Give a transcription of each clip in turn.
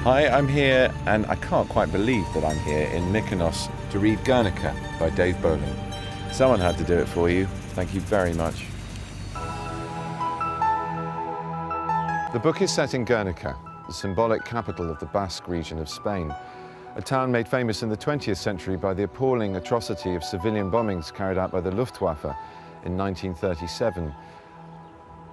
Hi, I'm here, and I can't quite believe that I'm here in Mykonos to read Guernica by Dave Bowling. Someone had to do it for you. Thank you very much. The book is set in Guernica, the symbolic capital of the Basque region of Spain, a town made famous in the 20th century by the appalling atrocity of civilian bombings carried out by the Luftwaffe in 1937.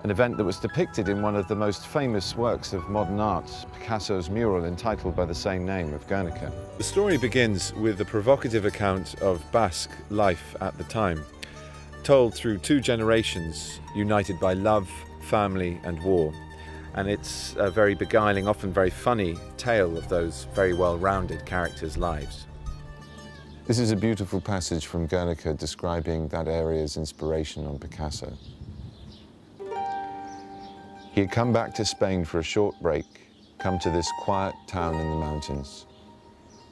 An event that was depicted in one of the most famous works of modern art, Picasso's mural entitled by the same name of Guernica. The story begins with a provocative account of Basque life at the time, told through two generations united by love, family and war. And it's a very beguiling, often very funny tale of those very well-rounded characters' lives. This is a beautiful passage from Guernica describing that area's inspiration on Picasso. He had come back to Spain for a short break, come to this quiet town in the mountains,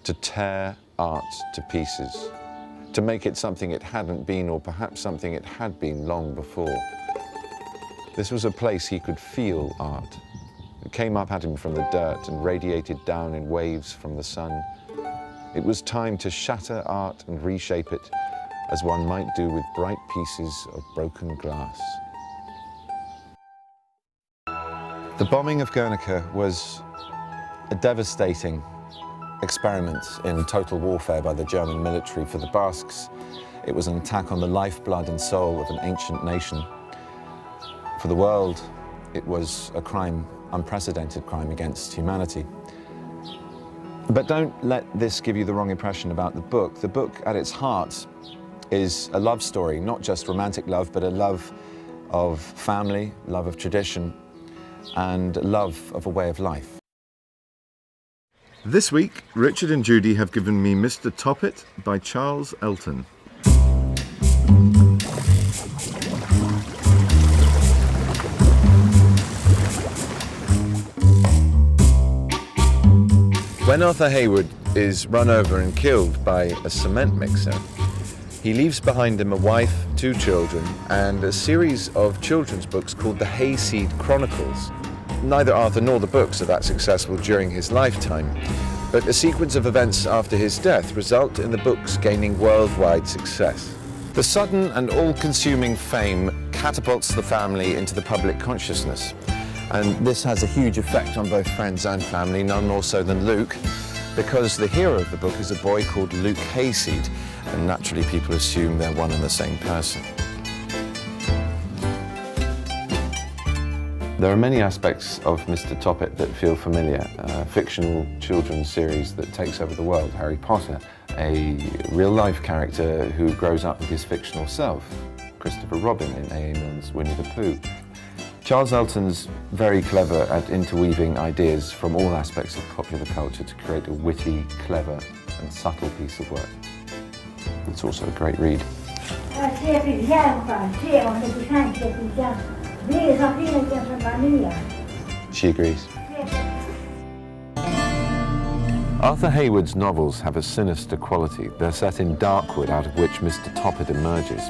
to tear art to pieces, to make it something it hadn't been, or perhaps something it had been long before. This was a place he could feel art. It came up at him from the dirt and radiated down in waves from the sun. It was time to shatter art and reshape it, as one might do with bright pieces of broken glass. The bombing of Guernica was a devastating experiment in total warfare by the German military. For the Basques, it was an attack on the lifeblood and soul of an ancient nation. For the world, it was a crime, unprecedented crime against humanity. But don't let this give you the wrong impression about the book. The book, at its heart, is a love story, not just romantic love, but a love of family, love of tradition, and love of a way of life. This week, Richard and Judy have given me Mr. Toppet by Charles Elton. When Arthur Hayward is run over and killed by a cement mixer, he leaves behind him a wife, 2 children, and a series of children's books called the Hayseed Chronicles. Neither Arthur nor the books are that successful during his lifetime, but a sequence of events after his death result in the books gaining worldwide success. The sudden and all-consuming fame catapults the family into the public consciousness, and this has a huge effect on both friends and family, none more so than Luke, because the hero of the book is a boy called Luke Hayseed, and naturally people assume they're one and the same person. There are many aspects of Mr. Toppet that feel familiar. A fictional children's series that takes over the world, Harry Potter, a real-life character who grows up with his fictional self, Christopher Robin in A.A. Milne's Winnie the Pooh. Charles Elton's very clever at interweaving ideas from all aspects of popular culture to create a witty, clever and subtle piece of work. It's also a great read. She agrees. Arthur Hayward's novels have a sinister quality. They're set in Darkwood, out of which Mr. Toppet emerges.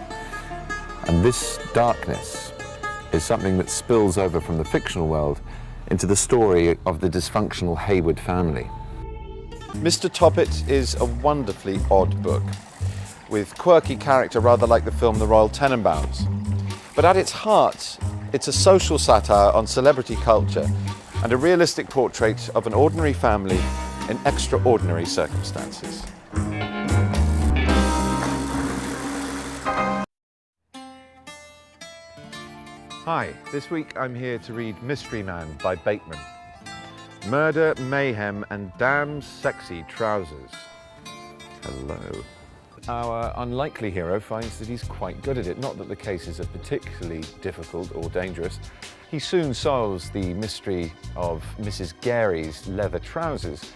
And this darkness is something that spills over from the fictional world into the story of the dysfunctional Hayward family. Mr. Toppet is a wonderfully odd book, with quirky character rather like the film The Royal Tenenbaums. But at its heart, it's a social satire on celebrity culture and a realistic portrait of an ordinary family in extraordinary circumstances. Hi, this week I'm here to read Mystery Man by Bateman. Murder, mayhem and damn sexy trousers. Hello. Our unlikely hero finds that he's quite good at it. Not that the cases are particularly difficult or dangerous. He soon solves the mystery of Mrs. Gary's leather trousers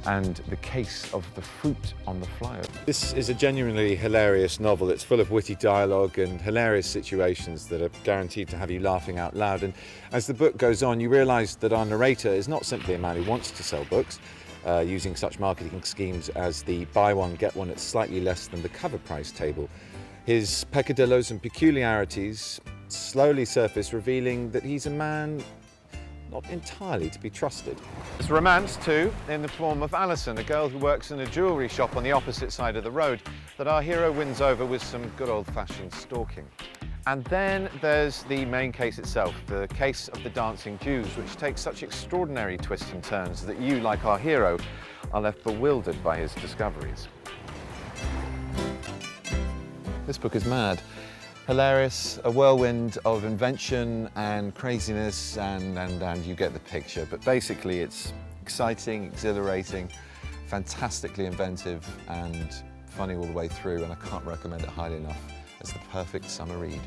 and the case of the fruit on the flyer. This is a genuinely hilarious novel. It's full of witty dialogue and hilarious situations that are guaranteed to have you laughing out loud. And as the book goes on, you realise that our narrator is not simply a man who wants to sell books, using such marketing schemes as the buy one, get one at slightly less than the cover price table. His peccadillos and peculiarities slowly surface, revealing that he's a man not entirely to be trusted. There's romance too, in the form of Alison, a girl who works in a jewellery shop on the opposite side of the road, that our hero wins over with some good old-fashioned stalking. And then there's the main case itself, the case of the dancing Jews, which takes such extraordinary twists and turns that you, like our hero, are left bewildered by his discoveries. This book is mad. Hilarious, a whirlwind of invention and craziness, and you get the picture. But basically it's exciting, exhilarating, fantastically inventive and funny all the way through, and I can't recommend it highly enough. It's the perfect summer read.